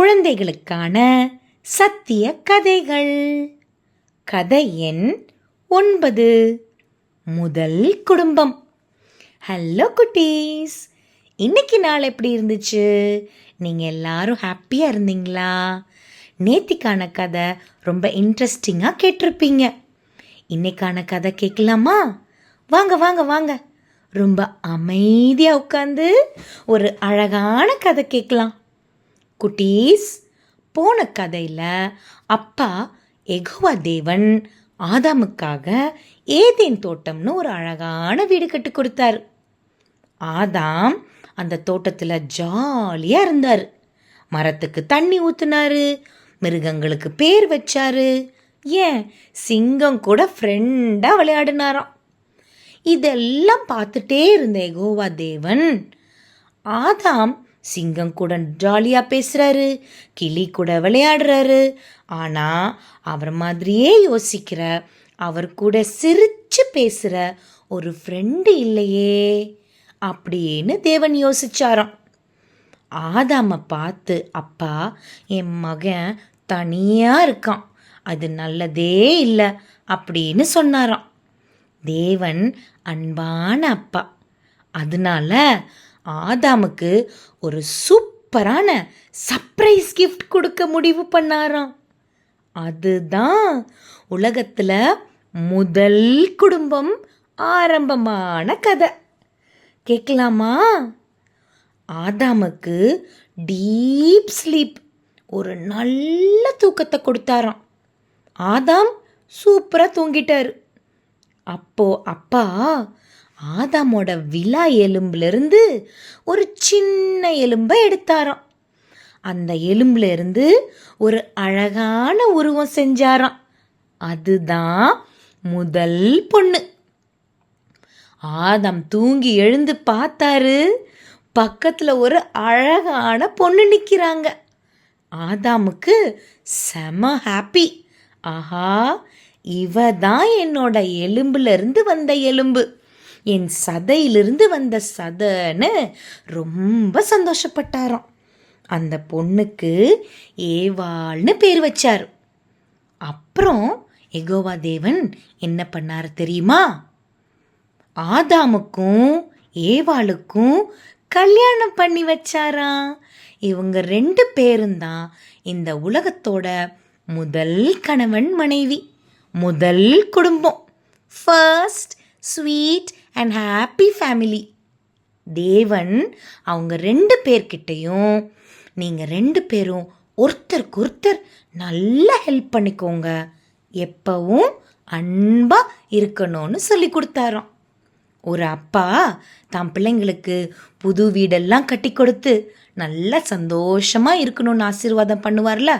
குழந்தைகளுக்கான சத்திய கதைகள். கதை எண் 9. முதல் குடும்பம். ஹலோ குட்டீஸ், இன்னைக்கு நாள் எப்படி இருந்துச்சு? நீங்கள் எல்லாரும் ஹாப்பியாக இருந்தீங்களா? நேத்திக்கான கதை ரொம்ப இன்ட்ரெஸ்டிங்காக கேட்டிருப்பீங்க. இன்னைக்கான கதை கேட்கலாமா? வாங்க வாங்க வாங்க, ரொம்ப அமைதியாக உட்காந்து ஒரு அழகான கதை கேட்கலாம். குட்டீஸ், போன கதையில் அப்பா யெகோவா தேவன் ஆதாமுக்காக ஏதேன் தோட்டம்னு ஒரு அழகான வீடு கட்டி கொடுத்தாரு. ஆதாம் அந்த தோட்டத்தில் ஜாலியாக இருந்தார். மரத்துக்கு தண்ணி ஊற்றுனாரு, மிருகங்களுக்கு பேர் வச்சாரு, ஏன் சிங்கம் கூட ஃப்ரெண்டாக விளையாடினாராம். இதெல்லாம் பார்த்துட்டே இருந்த யெகோவா தேவன் ஆதாம் சிங்கம் கூட ஜாலியாக பேசுகிறாரு, கிளி கூட விளையாடுறாரு, ஆனால் அவர் மாதிரியே யோசிக்கிற, அவர் கூட சிரித்து பேசுகிற ஒரு ஃப்ரெண்டு இல்லையே அப்படின்னு தேவன் யோசிச்சாராம். ஆதாமை பார்த்து அப்பா, என் மகன் தனியாக இருக்கான், அது நல்லதே இல்லை அப்படின்னு சொன்னாராம். தேவன் அன்பான அப்பா, அதனால ஆதாமுக்கு ஒரு சூப்பரான சர்ப்ரைஸ் கிஃப்ட் கொடுக்க முடிவு பண்ணாராம். அதுதான் உலகத்தில் முதல் குடும்பம் ஆரம்பமான கதை. கேட்கலாமா? ஆதாமுக்கு டீப் ஸ்லீப், ஒரு நல்ல தூக்கத்தை கொடுத்தாராம். ஆதாம் சூப்பராக தூங்கிட்டார். அப்போ அப்பா ஆதாமோட விலா எலும்புலேருந்து ஒரு சின்ன எலும்பை எடுத்தாராம். அந்த எலும்புலேருந்து ஒரு அழகான உருவம் செஞ்சாராம். அதுதான் முதல் பொண்ணு. ஆதாம் தூங்கி எழுந்து பார்த்தாரு, பக்கத்தில் ஒரு அழகான பொண்ணு நிற்கிறாங்க. ஆதாமுக்கு செம ஹாப்பி. ஆஹா, இவ தான் என்னோட எலும்புலேருந்து வந்த எலும்பு, என் சதையிலிருந்து வந்த சதைன்னு ரொம்ப சந்தோஷப்பட்டாராம். அந்த பொண்ணுக்கு ஏவாள்னு பேர் வச்சார். அப்புறம் யெகோவா தேவன் என்ன பண்ணார் தெரியுமா? ஆதாமுக்கும் ஏவாளுக்கும் கல்யாணம் பண்ணி வச்சாராம். இவங்க 2 பேரும் தான் இந்த உலகத்தோட முதல் கணவன் மனைவி, முதல் குடும்பம், first sweet and happy family. தேவன் அவங்க 2 பேர்கிட்டையும், நீங்கள் 2 பேரும் ஒருத்தருக்கு ஒருத்தர் நல்லா ஹெல்ப் பண்ணிக்கோங்க, எப்பவும் அன்பாக இருக்கணும்னு சொல்லி கொடுத்தாராம். ஒரு அப்பா தான் பிள்ளைங்களுக்கு புது வீடெல்லாம் கட்டி கொடுத்து நல்லா சந்தோஷமாக இருக்கணும்னு ஆசீர்வாதம் பண்ணுவார்ல,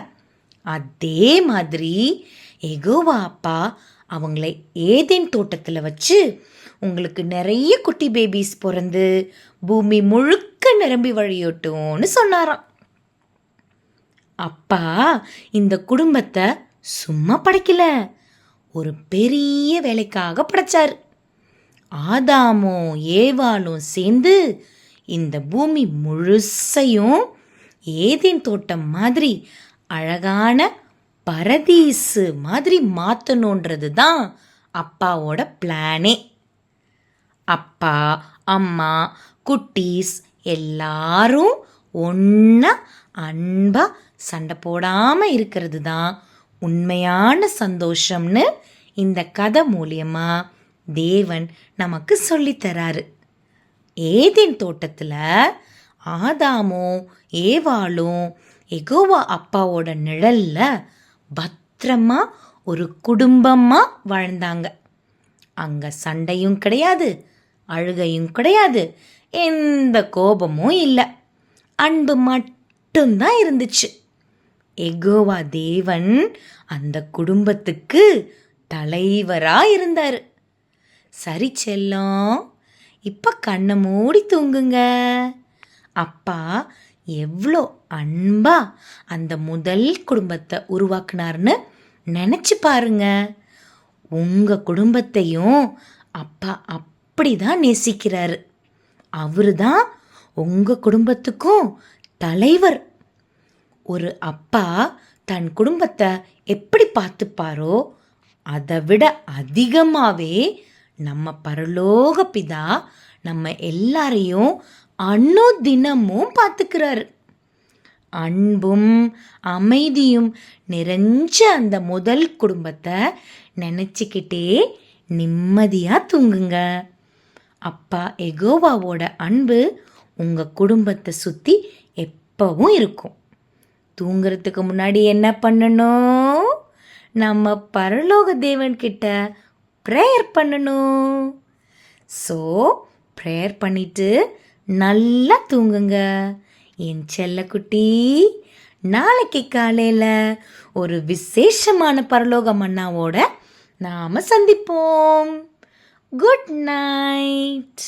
அதே மாதிரி யெகோவா அப்பா அவங்கள ஏதேன் தோட்டத்தில் வச்சு உங்களுக்கு நிறைய குட்டி பேபிஸ் பிறந்து பூமி முழுக்க நிரம்பி வழியோட்டும்னு சொன்னாராம். அப்பா இந்த குடும்பத்தை சும்மா படைக்கல, ஒரு பெரிய வேலைக்காக படைச்சார். ஆதாமும் ஏவாளும் சேர்ந்து இந்த பூமி முழுசையும் ஏதேன் தோட்டம் மாதிரி அழகான பரதீசு மாதிரி மாற்றணுன்றது தான் அப்பாவோட பிளானே. அப்பா, அம்மா, குட்டீஸ் எல்லாரும் ஒன்றா அன்பாக சண்டை போடாமல் இருக்கிறது தான் உண்மையான சந்தோஷம்னு இந்த கதை மூலியமாக தேவன் நமக்கு சொல்லித்தராரு. ஏதேன் தோட்டத்தில் ஆதாமும் ஏவாளும் யெகோவா அப்பாவோட நிழல்ல பத்திரமா ஒரு குடும்பமாக வாழ்ந்தாங்க. அங்கே சண்டையும் கிடையாது, அழுகையும் கிடையாது, எந்த கோபமும் இல்லை, அன்பு மட்டும்தான் இருந்துச்சு. யெகோவா தேவன் அந்த குடும்பத்துக்கு தலைவராக இருந்தார். சரி செல்லம், இப்போ கண்ணை மூடி தூங்குங்க. அப்பா எவ்வளோ அன்பா அந்த முதல் குடும்பத்தை உருவாக்குனார்னு நினச்சி பாருங்க. உங்கள் குடும்பத்தையும் அப்பா அப்படி தான் நேசிக்கிறாரு. அவரு தான் உங்கள் குடும்பத்துக்கும் தலைவர். ஒரு அப்பா தன் குடும்பத்தை எப்படி பார்த்துப்பாரோ அதை விட அதிகமாகவே நம்ம பரலோக பிதா நம்ம எல்லாரையும் அனுதினமும் பார்த்துக்கிறாரு. அன்பும் அமைதியும் நிறைஞ்ச அந்த முதல் குடும்பத்தை நினச்சிக்கிட்டே நிம்மதியாக தூங்குங்க. அப்பா யெகோவாவோட அன்பு உங்கள் குடும்பத்தை சுற்றி எப்பவும் இருக்கும். தூங்குறதுக்கு முன்னாடி என்ன பண்ணணும்? நம்ம பரலோக தேவன்கிட்ட ப்ரேயர் பண்ணணும். ஸோ ப்ரேயர் பண்ணிட்டு நல்லா தூங்குங்க என் செல்லக்குட்டி. நாளைக்கு காலையில் ஒரு விசேஷமான பரலோக மன்னாவோட நாம் சந்திப்போம். Good night.